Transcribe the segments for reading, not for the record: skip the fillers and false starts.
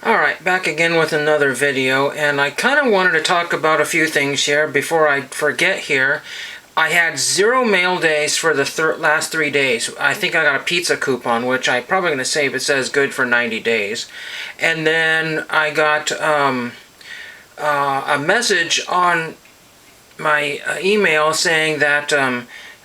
Alright, back again with another video, and I kind of wanted to talk about a few things here before I forget here. I had 0 mail days for the last 3 days. I think I got a pizza coupon, which I'm probably going to save. It says good for 90 days. And then I got a message on my email saying that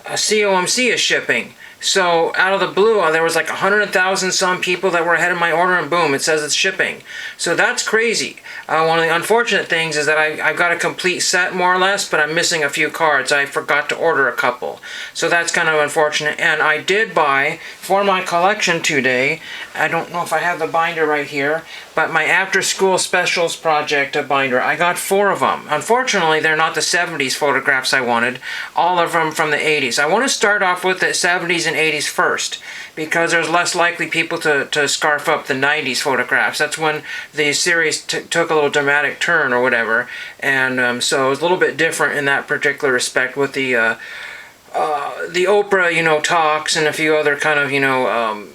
COMC is shipping. So out of the blue, there was like 100,000 some people that were ahead of my order, and boom, it says it's shipping. So that's crazy. One of the unfortunate things is that I've got a complete set more or less, but I'm missing a few cards. I forgot to order a couple. So that's kind of unfortunate. And I did buy for my collection today, I don't know if I have the binder right here, but my After School Specials Project binder. I got 4 of them. Unfortunately, they're not the 70s photographs I wanted. All of them from the 80s. I want to start off with the 70s and 80s first, because there's less likely people to scarf up the 90s photographs. That's when the series took a little dramatic turn or whatever, and so it was a little bit different in that particular respect with the Oprah, talks and a few other kind of,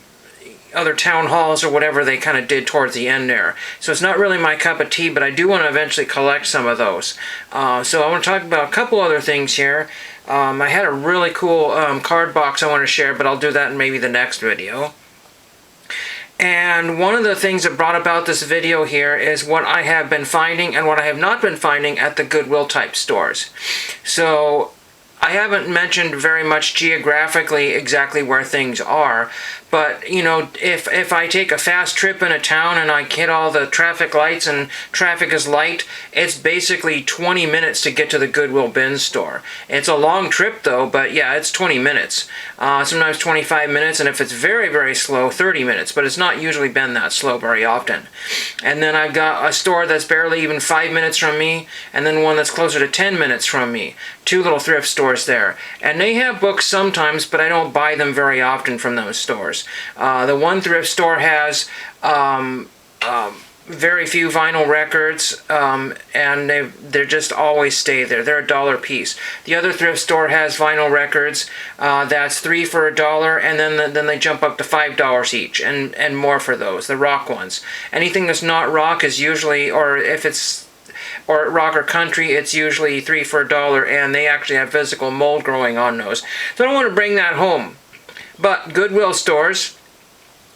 other town halls or whatever they kind of did towards the end there. So it's not really my cup of tea, but I do want to eventually collect some of those. So I want to talk about a couple other things here. I had a really cool card box I want to share, but I'll do that in maybe the next video. And one of the things that brought about this video here is what I have been finding and what I have not been finding at the Goodwill type stores. So I haven't mentioned very much geographically exactly where things are, but if I take a fast trip in a town and I hit all the traffic lights and traffic is light, it's basically 20 minutes to get to the Goodwill bin store. It's a long trip though, but yeah, it's 20 minutes. Sometimes 25 minutes, and if it's very, very slow, 30 minutes, but it's not usually been that slow very often. And then I've got a store that's barely even 5 minutes from me, and then one that's closer to 10 minutes from me. 2 little thrift stores there. And they have books sometimes, but I don't buy them very often from those stores. The one thrift store has very few vinyl records, and they just always stay there. They're $1 a piece. The other thrift store has vinyl records. That's 3 for $1, and then they jump up to $5 each, and more for those, the rock ones. Anything that's not rock is usually, or if it's rock or country, it's usually 3 for $1, and they actually have physical mold growing on those. So I don't want to bring that home. But Goodwill stores,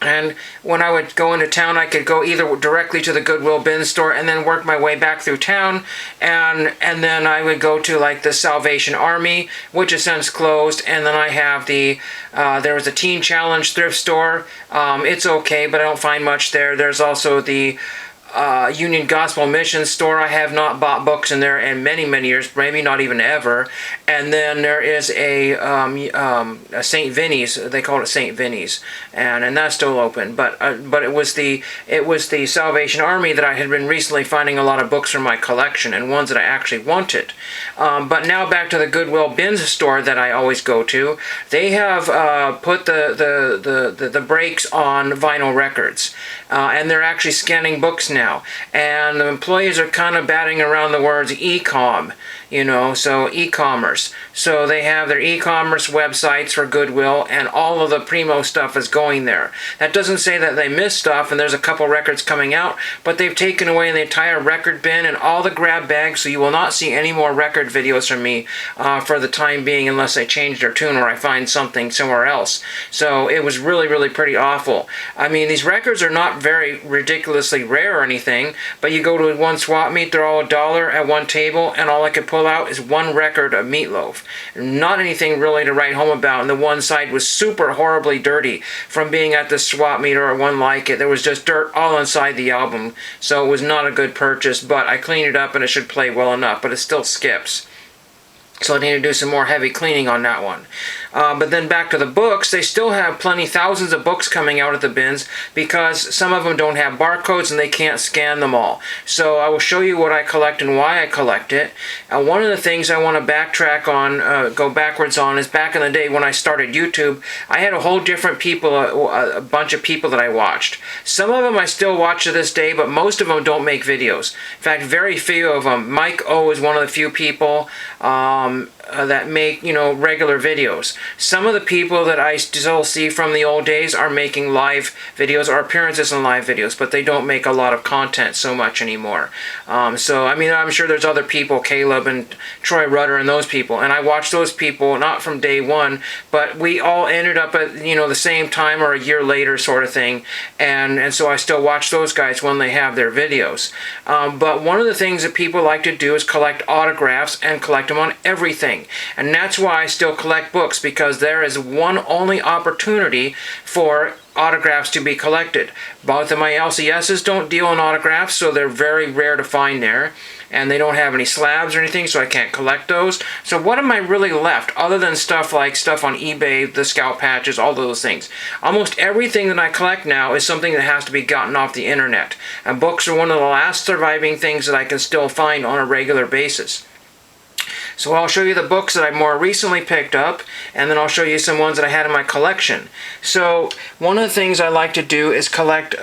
and when I would go into town, I could go either directly to the Goodwill bin store and then work my way back through town, and then I would go to like the Salvation Army, which is since closed, and then I have there was a Teen Challenge thrift store. It's okay, but I don't find much there. There's also the Union Gospel Mission store. I have not bought books in there in many, many years, maybe not even ever. And then there is a St. Vinny's. They call it St. Vinny's, and that's still open. But it was the Salvation Army that I had been recently finding a lot of books from my collection, and ones that I actually wanted. But now back to the Goodwill Bins store that I always go to. They have put the brakes on vinyl records, and they're actually scanning books now. And the employees are kind of batting around the words e-com, so e-commerce. So they have their e-commerce websites for Goodwill, and all of the Primo stuff is going there. That doesn't say that they missed stuff, and there's a couple records coming out, but they've taken away the entire record bin and all the grab bags, so you will not see any more record videos from me for the time being, unless I change their tune or I find something somewhere else. So it was really, really pretty awful. I mean, these records are not very ridiculously rare or anything, but you go to one swap meet, they're all $1 at one table, and all I could pull out is one record of Meatloaf. Not anything really to write home about, and the one side was super horribly dirty from being at the swap meet or one like it. There was just dirt all inside the album, so it was not a good purchase, but I cleaned it up and it should play well enough, but it still skips. So I need to do some more heavy cleaning on that one. But then back to the books, they still have thousands of books coming out at the bins, because some of them don't have barcodes and they can't scan them all. So I will show you what I collect and why I collect it. One of the things I want to backtrack on, go backwards on, is back in the day when I started YouTube, I had a whole different people, a bunch of people that I watched. Some of them I still watch to this day, but most of them don't make videos. In fact, very few of them. Mike O is one of the few people. that make, you know, regular videos. Some of the people that I still see from the old days are making live videos or appearances in live videos, but they don't make a lot of content so much anymore. So I mean, I'm sure there's other people, Caleb and Troy Rudder and those people, and I watch those people not from day one, but we all ended up at, you know, the same time or a year later sort of thing, and so I still watch those guys when they have their videos. But one of the things that people like to do is collect autographs and collect them on everything, and that's why I still collect books, because there is one only opportunity for autographs to be collected. Both of my LCSs don't deal in autographs, so they're very rare to find there, and they don't have any slabs or anything, so I can't collect those. So what am I really left other than stuff like stuff on eBay, the scout patches, all those things? Almost everything that I collect now is something that has to be gotten off the internet, and books are one of the last surviving things that I can still find on a regular basis. So I'll show you the books that I more recently picked up, and then I'll show you some ones that I had in my collection. So one of the things I like to do is collect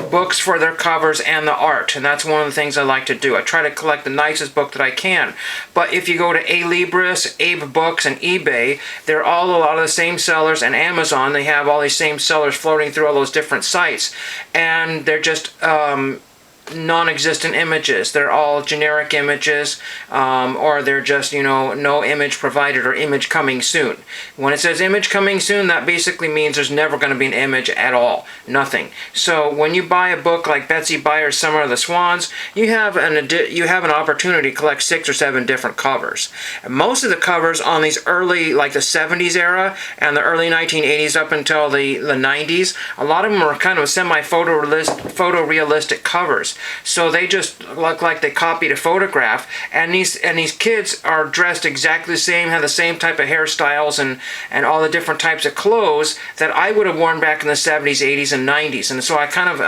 books for their covers and the art, and that's one of the things I like to do. I try to collect the nicest book that I can. But if you go to Alibris, Abe Books, and eBay, they're all a lot of the same sellers, and Amazon, they have all these same sellers floating through all those different sites, and they're just non-existent images. They're all generic images, or they're just, you know, no image provided or image coming soon. When it says image coming soon, that basically means there's never going to be an image at all. Nothing. So when you buy a book like Betsy Byers' Summer of the Swans, you have an opportunity to collect 6 or 7 different covers. And most of the covers on these early, like the 70s era and the early 1980s up until the 90s, a lot of them are kind of photorealistic covers. So they just look like they copied a photograph, and these kids are dressed exactly the same, have the same type of hairstyles and all the different types of clothes that I would have worn back in the 70s, 80s, and 90s. And so I kind of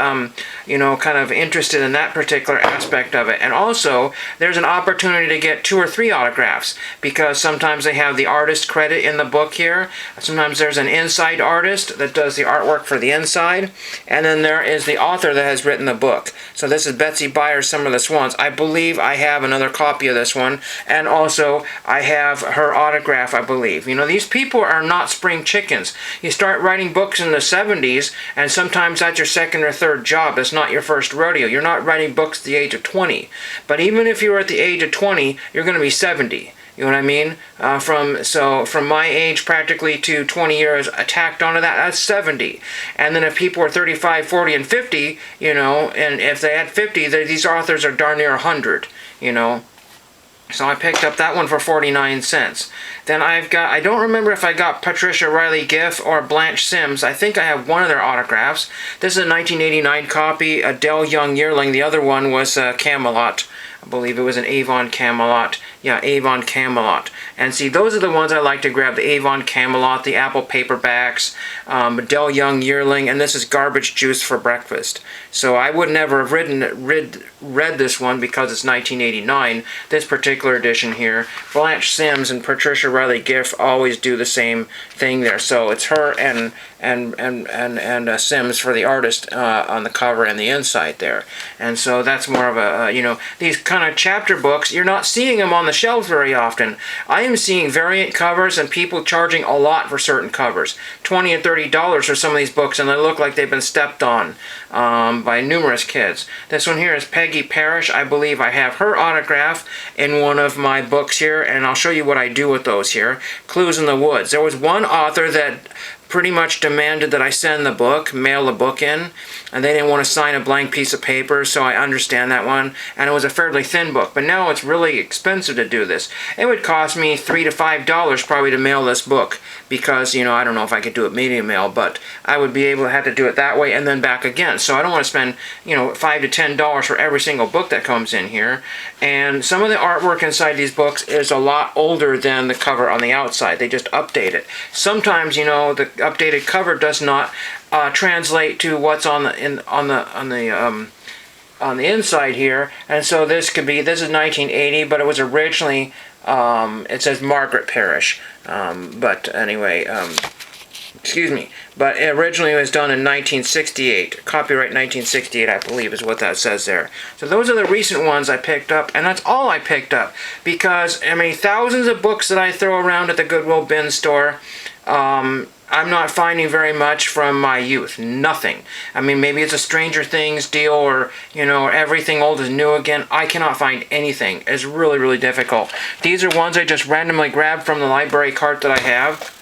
kind of interested in that particular aspect of it. And also there's an opportunity to get 2 or 3 autographs, because sometimes they have the artist credit in the book here. Sometimes there's an inside artist that does the artwork for the inside, and then there is the author that has written the book. So this is Betsy Byers' Summer of the Swans. I believe I have another copy of this one, and also I have her autograph, I believe. You know, these people are not spring chickens. You start writing books in the 70s, and sometimes that's your second or third job. That's not your first rodeo. You're not writing books at the age of 20. But even if you were at the age of 20, you're going to be 70. You know what I mean? From my age practically to 20 years tacked onto that, that's 70. And then if people are 35, 40, and 50, you know, and if they had 50, these authors are darn near 100, you know. So I picked up that one for 49 cents. Then I don't remember if I got Patricia Riley Giff or Blanche Sims. I think I have one of their autographs. This is a 1989 copy, a Dell Young Yearling. The other one was Camelot. I believe it was an Avon Camelot. Yeah, Avon Camelot. And see, those are the ones I like to grab. The Avon Camelot, the Apple paperbacks, Dell Young Yearling, and this is Garbage Juice for Breakfast. So I would never have read this one because it's 1989, this particular edition here. Blanche Sims and Patricia Riley Giff always do the same thing there. So it's her and Sims for the artist on the cover and the inside there. And so that's more of a, you know, these kind of chapter books, you're not seeing them on the shelves very often. I am seeing variant covers and people charging a lot for certain covers. $20 and $30 for some of these books, and they look like they've been stepped on by numerous kids. This one here is Peggy Parrish. I believe I have her autograph in one of my books here, and I'll show you what I do with those here. Clues in the Woods. There was one author that pretty much demanded that I send the book, mail the book in, and they didn't want to sign a blank piece of paper, so I understand that one, and it was a fairly thin book, but now it's really expensive to do this. It would cost me $3 to $5 probably to mail this book, because, you know, I don't know if I could do it medium mail, but I would be able to have to do it that way and then back again, so I don't want to spend, you know, $5 to $10 for every single book that comes in here. And some of the artwork inside these books is a lot older than the cover on the outside. They just update it. Sometimes, you know, the updated cover does not translate to what's on the inside here, and so this is 1980, but it was originally it says Margaret Parrish, but anyway, Excuse me, but it originally was done in 1968. Copyright 1968, I believe, is what that says there. So those are the recent ones I picked up, and that's all I picked up. Because, I mean, thousands of books that I throw around at the Goodwill bin store, I'm not finding very much from my youth. Nothing. I mean, maybe it's a Stranger Things deal or, you know, everything old is new again. I cannot find anything. It's really, really difficult. These are ones I just randomly grabbed from the library cart that I have.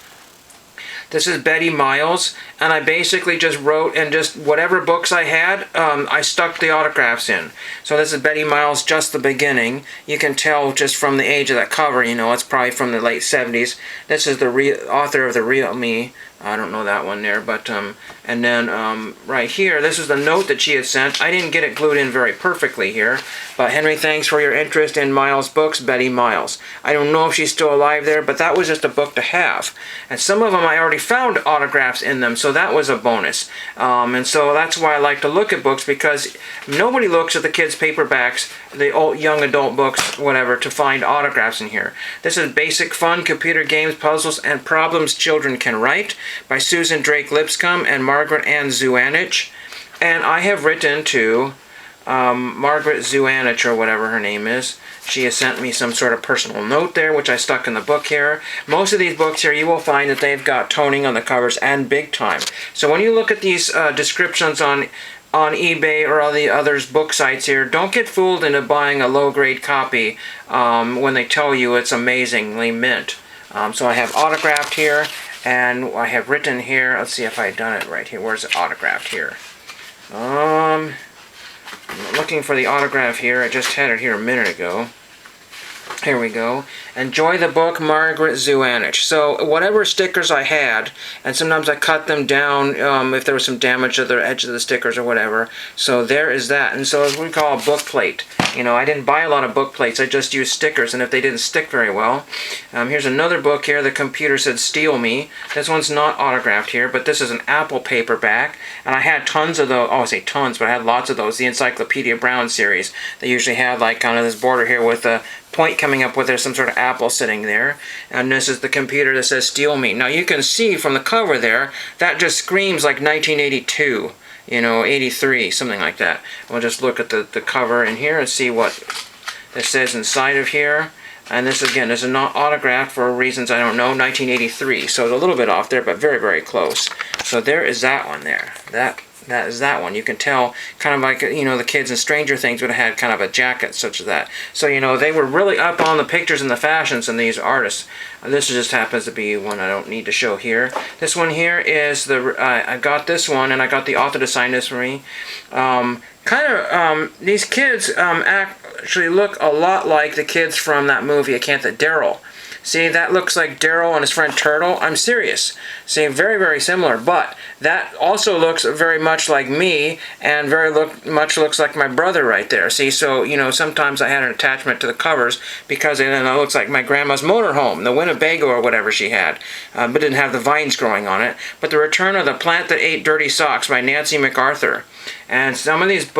This is Betty Miles, and I basically just wrote, and just whatever books I had, I stuck the autographs in. So this is Betty Miles, Just the Beginning. You can tell just from the age of that cover, you know, it's probably from the late 70s. This is the author of The Real Me. I don't know that one there, but, and then right here, this is the note that she had sent. I didn't get it glued in very perfectly here, but Henry, thanks for your interest in Miles' books, Betty Miles. I don't know if she's still alive there, but that was just a book to have. And some of them I already found autographs in them, so that was a bonus. And so that's why I like to look at books, because nobody looks at the kids' paperbacks, the old young adult books, whatever, to find autographs in here. This is Basic Fun, Computer Games, Puzzles, and Problems Children Can Write by Susan Drake Lipscomb and Margaret Ann Zuanich. And I have written to Margaret Zuanich, or whatever her name is. She has sent me some sort of personal note there, which I stuck in the book here. Most of these books here, you will find that they've got toning on the covers, and big time. So when you look at these descriptions on eBay or all the others book sites here, don't get fooled into buying a low-grade copy when they tell you it's amazingly mint. So I have autographed here, and I have written here. Let's see if I've done it right here. Where's it autographed here? I'm looking for the autograph here. I just had it here a minute ago. Here we go. Enjoy the book, Margaret Zuanich. So whatever stickers I had, and sometimes I cut them down if there was some damage to the edge of the stickers or whatever. So there is that. And so it's what we call a book plate. You know, I didn't buy a lot of book plates. I just used stickers, and if they didn't stick very well. Here's another book here. The computer said Steal Me. This one's not autographed here, but this is an Apple paperback. And I had tons of those. Oh, I say tons, but I had lots of those. The Encyclopedia Brown series. They usually have like kind of this border here with a point coming up with there's some sort of apple sitting there. And this is the computer that says Steal Me. Now you can see from the cover there, that just screams like 1982. You know, 83, something like that. We'll just look at the cover in here and see what it says inside of here. And this, again, this is not autographed for reasons I don't know, 1983. So it's a little bit off there, but very, very close. So there is that one there. That is that one. You can tell, kind of like, you know, the kids in Stranger Things would have had kind of a jacket such as that. So, you know, they were really up on the pictures and the fashions in these artists. This just happens to be one I don't need to show here. This one here is the, I got this one, and I got the author to sign this for me. These kids actually look a lot like the kids from that movie, I Can't Think, Daryl. See, that looks like Daryl and his friend Turtle. I'm serious. See, very, very similar. But that also looks very much like me, and very much looks like my brother right there. See, so, you know, sometimes I had an attachment to the covers because it looks like my grandma's motorhome, the Winnebago or whatever she had, but didn't have the vines growing on it. But The Return of the Plant That Ate Dirty Socks by Nancy MacArthur. And some of these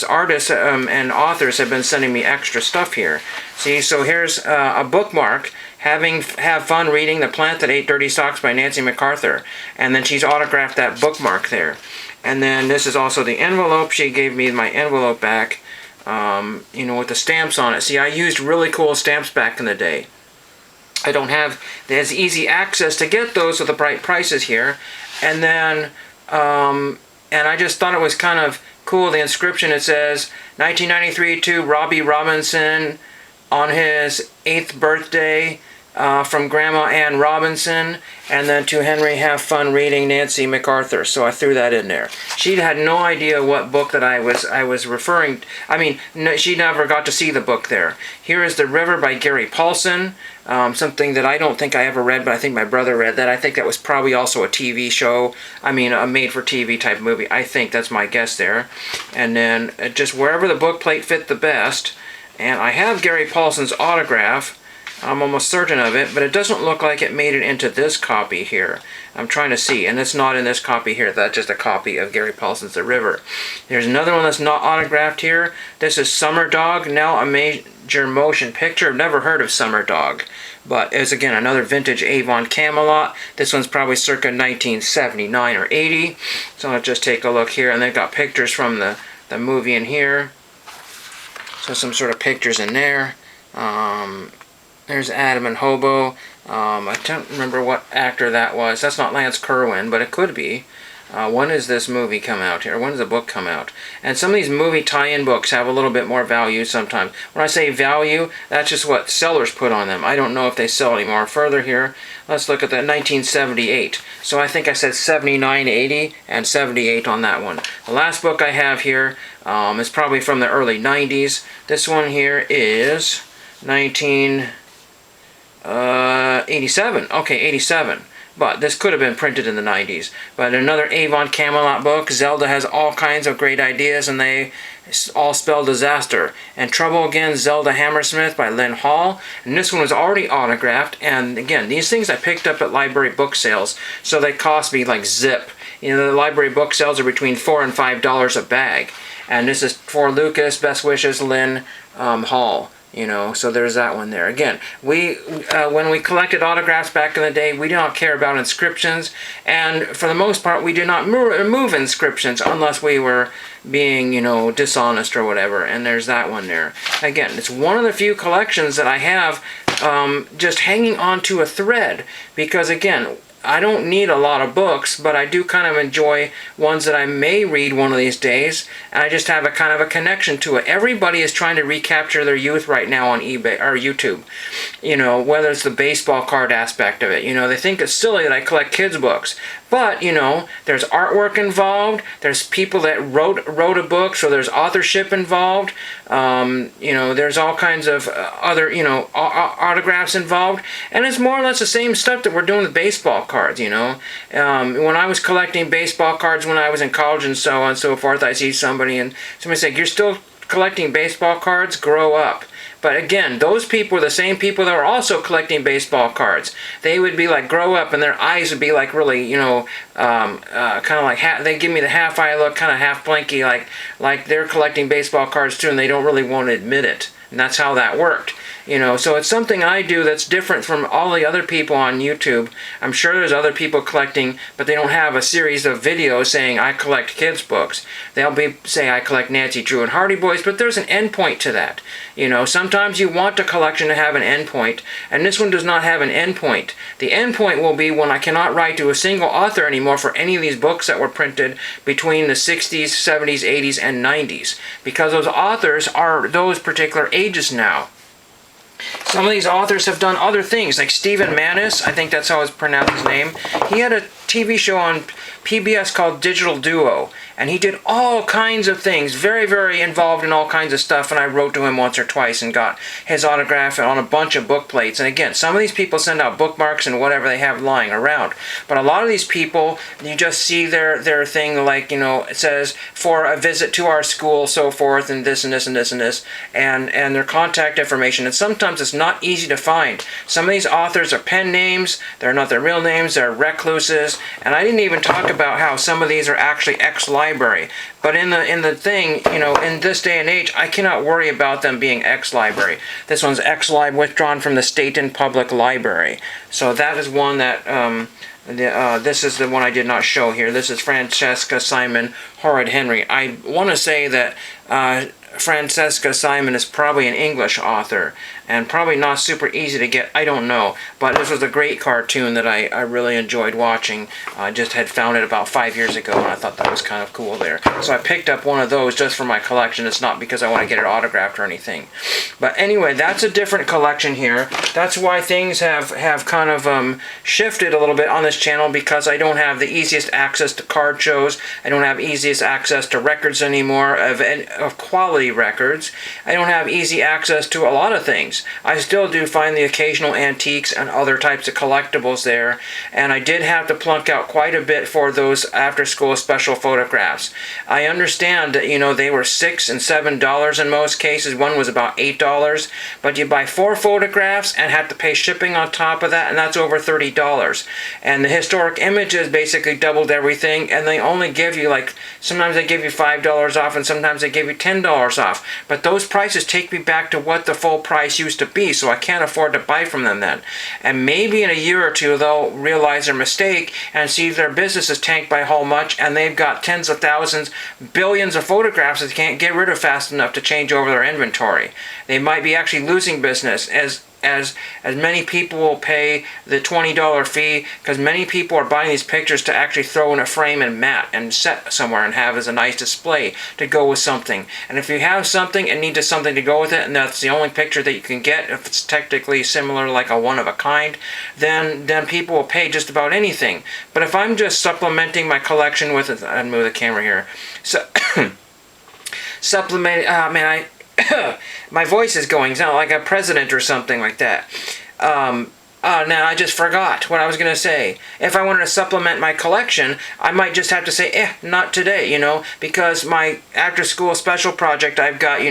artists and authors have been sending me extra stuff here. See, so here's a bookmark. Have fun reading The Plant That Ate Dirty Socks by Nancy MacArthur. And then she's autographed that bookmark there. And then this is also the envelope. She gave me my envelope back, you know, with the stamps on it. See, I used really cool stamps back in the day. I don't have as easy access to get those with the bright prices here. And then, and I just thought it was kind of cool. The inscription, it says, 1993 to Robbie Robinson on his 8th birthday. From Grandma Ann Robinson, and then to Henry, have fun reading, Nancy MacArthur. So I threw that in there. She had no idea what book that I was referring. I mean, no, she never got to see the book there. Here is The River by Gary Paulson, something that I don't think I ever read, but I think my brother read that. I think that was probably also a TV show. I mean, a made-for-TV type movie. I think that's my guess there. And then just wherever the book plate fit the best. And I have Gary Paulson's autograph. I'm almost certain of it, but it doesn't look like it made it into this copy here. I'm trying to see, and it's not in this copy here. That's just a copy of Gary Paulson's The River. There's another one that's not autographed here. This is Summer Dog, now a major motion picture. I've never heard of Summer Dog, But it's, again, another vintage Avon Camelot. This one's probably circa 1979 or 80. So let's just take a look here. And they've got pictures from the movie in here. So some sort of pictures in there. There's Adam and Hobo. I don't remember what actor that was. That's not Lance Kerwin, but it could be. When does this movie come out here? When does the book come out? And some of these movie tie-in books have a little bit more value sometimes. When I say value, that's just what sellers put on them. I don't know if they sell anymore. Further here, let's look at the 1978. So I think I said 79, 80, and 78 on that one. The last book I have here is probably from the early 90s. This one here is 1987. Okay, 87. But this could have been printed in the 90s. But another Avon Camelot book. Zelda has all kinds of great ideas, and they all spell disaster. And Trouble Again, Zelda Hammersmith by Lynn Hall. And this one was already autographed. And again, these things I picked up at library book sales, so they cost me like zip. You know, the library book sales are between $4 and $5 a bag. And this is for Lucas, Best Wishes, Lynn Hall. You know, so there's that one there. Again, when we collected autographs back in the day, we did not care about inscriptions, and for the most part, we did not remove inscriptions unless we were being, you know, dishonest or whatever. And there's that one there. Again, it's one of the few collections that I have just hanging onto a thread, because again, I don't need a lot of books, but I do kind of enjoy ones that I may read one of these days, and I just have a kind of a connection to it. Everybody is trying to recapture their youth right now on eBay or YouTube. You know, whether it's the baseball card aspect of it. You know, they think it's silly that I collect kids' books. But, you know, there's artwork involved, there's people that wrote a book, so there's authorship involved, you know, there's all kinds of other, you know, autographs involved, and it's more or less the same stuff that we're doing with baseball cards, you know. When I was collecting baseball cards when I was in college and so on and so forth, I see somebody and somebody say, "You're still collecting baseball cards? Grow up." But again, those people are the same people that are also collecting baseball cards. They would be like, grow up, and their eyes would be like really, you know, kind of like, they give me the half eye look, kind of half blinky, like they're collecting baseball cards too, and they don't really want to admit it. And that's how that worked. You know, so it's something I do that's different from all the other people on YouTube. I'm sure there's other people collecting, but they don't have a series of videos saying I collect kids' books. They'll say I collect Nancy Drew and Hardy Boys, but there's an end point to that. You know, sometimes you want a collection to have an end point, and this one does not have an end point. The end point will be when I cannot write to a single author anymore for any of these books that were printed between the 60s, 70s, 80s, and 90s, because those authors are those particular ages now. Some of these authors have done other things, like Stephen Manis, I think that's how it's pronounced his name. He had a TV show on PBS called Digital Duo, and he did all kinds of things, very, very involved in all kinds of stuff, and I wrote to him once or twice and got his autograph on a bunch of book plates. And again, some of these people send out bookmarks and whatever they have lying around, but a lot of these people, you just see their thing, like, you know, it says, for a visit to our school, so forth, and this and this and this and this, and their contact information, and sometimes it's not easy to find. Some of these authors are pen names, they're not their real names, they're recluses, and I didn't even talk about how some of these are actually ex-library. But in the thing, you know, in this day and age, I cannot worry about them being ex-library. This one's ex-library, withdrawn from the Staten Public Library. So that is one that, this is the one I did not show here. This is Francesca Simon, Horrid Henry. I want to say that Francesca Simon is probably an English author, and probably not super easy to get, I don't know. But this was a great cartoon that I really enjoyed watching. I just had found it about 5 years ago, and I thought that was kind of cool there. So I picked up one of those just for my collection. It's not because I want to get it autographed or anything. But anyway, that's a different collection here. That's why things have kind of shifted a little bit on this channel, because I don't have the easiest access to card shows. I don't have easiest access to records anymore, of quality records. I don't have easy access to a lot of things. I still do find the occasional antiques and other types of collectibles there, and I did have to plunk out quite a bit for those after-school special photographs. I understand that, you know, they were $6 and $7 in most cases. One was about $8, but you buy 4 photographs and have to pay shipping on top of that, and that's over $30. And the historic images basically doubled everything, and they only give you, like, sometimes they give you $5 off, and sometimes they give you $10 $20 off. But those prices take me back to what the full price used to be, so I can't afford to buy from them then. And maybe in a year or two they'll realize their mistake and see their business is tanked by how much, and they've got tens of thousands, billions of photographs that they can't get rid of fast enough to change over their inventory. They might be actually losing business as many people will pay the $20 fee, because many people are buying these pictures to actually throw in a frame and mat and set somewhere and have as a nice display to go with something. And if you have something and need something to go with it, and that's the only picture that you can get, if it's technically similar, like a one of a kind, then people will pay just about anything. But if I'm just supplementing my collection with it, I'll move the camera here. So supplement, my voice is going, sound like a president or something like that. Now I just forgot what I was going to say. If I wanted to supplement my collection, I might just have to say, not today, because my after school special project, I've got,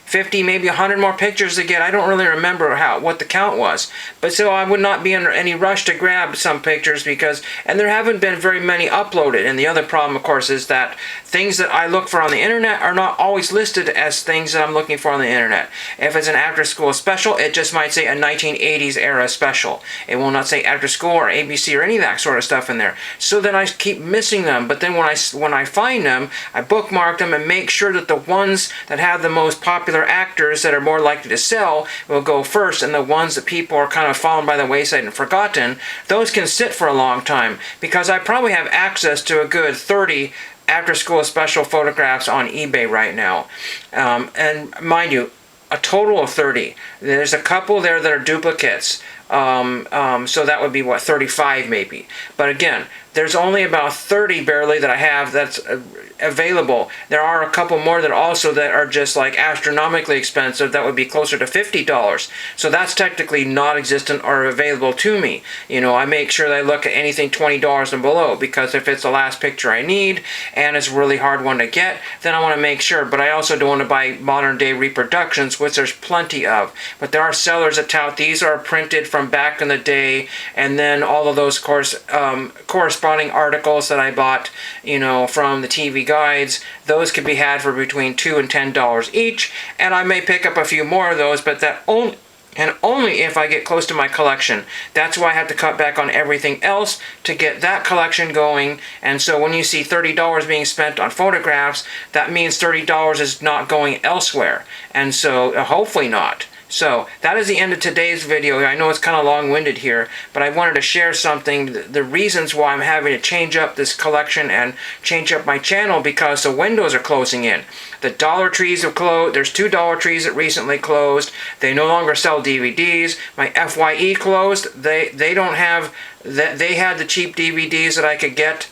50, maybe 100 more pictures to get. I don't really remember what the count was. But so I would not be under any rush to grab some pictures and there haven't been very many uploaded. And the other problem, of course, is that things that I look for on the internet are not always listed as things that I'm looking for on the internet. If it's an after school special, it just might say a 1980s era special. It will not say after school or ABC or any of that sort of stuff in there. So then I keep missing them. But then when I find them, I bookmark them and make sure that the ones that have the most popular actors that are more likely to sell will go first, and the ones that people are kind of fallen by the wayside and forgotten, those can sit for a long time, because I probably have access to a good 30 after school special photographs on eBay right now. And mind you, a total of 30. There's a couple there that are duplicates. So that would be 35 maybe. But again, there's only about 30 barely that I have that's available. There are a couple more that are just like astronomically expensive. That would be closer to $50. So that's technically non-existent or available to me. I make sure that I look at anything $20 and below, because if it's the last picture I need and it's a really hard one to get, then I want to make sure. But I also don't want to buy modern day reproductions, which there's plenty of. But there are sellers that tout these are printed from back in the day, and then all of those corresponding articles that I bought, from the TV guides, those can be had for between $2 and $10 each, and I may pick up a few more of those, but that only if I get close to my collection. That's why I have to cut back on everything else to get that collection going. And so when you see $30 being spent on photographs, that means $30 is not going elsewhere, and so hopefully not. So that is the end of today's video. I know it's kind of long-winded here, but I wanted to share something, the reasons why I'm having to change up this collection and change up my channel, because the windows are closing in. The Dollar Trees have closed. There's 2 Dollar Trees that recently closed. They no longer sell DVDs. My FYE closed. They don't have, they had the cheap DVDs that I could get.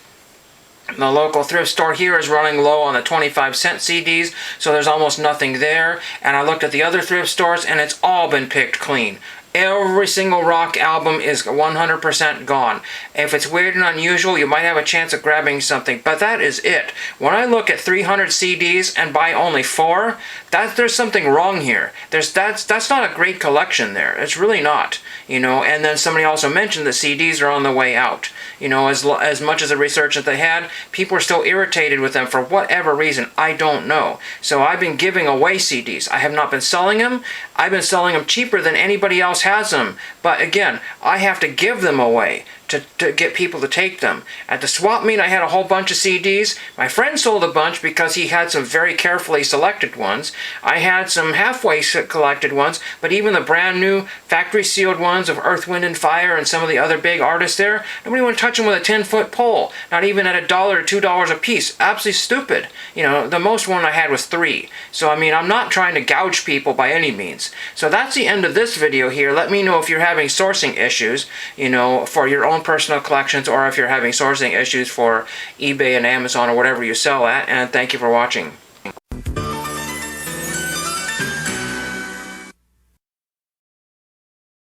The local thrift store here is running low on the 25-cent CDs, so there's almost nothing there. And I looked at the other thrift stores, and it's all been picked clean. Every single rock album is 100% gone. If it's weird and unusual, you might have a chance of grabbing something, but that is it. When I look at 300 CDs and buy only 4, there's something wrong here. That's not a great collection there. It's really not. And then somebody also mentioned the CDs are on the way out. As much as the research that they had, people are still irritated with them for whatever reason. I don't know. So I've been giving away CDs. I have not been selling them. I've been selling them cheaper than anybody else has them. But again, I have to give them away to get people to take them. At the swap meet, I had a whole bunch of CDs. My friend sold a bunch because he had some very carefully selected ones. I had some halfway collected ones, but even the brand new factory sealed ones of Earth, Wind and Fire and some of the other big artists there, nobody would touch them with a 10-foot pole, not even at $1 or $2 a piece. Absolutely stupid. The most one I had was 3. So I'm not trying to gouge people by any means. So that's the end of this video here. Let me know if you're having sourcing issues, for your own personal collections, or if you're having sourcing issues for eBay and Amazon or whatever you sell at, and thank you for watching.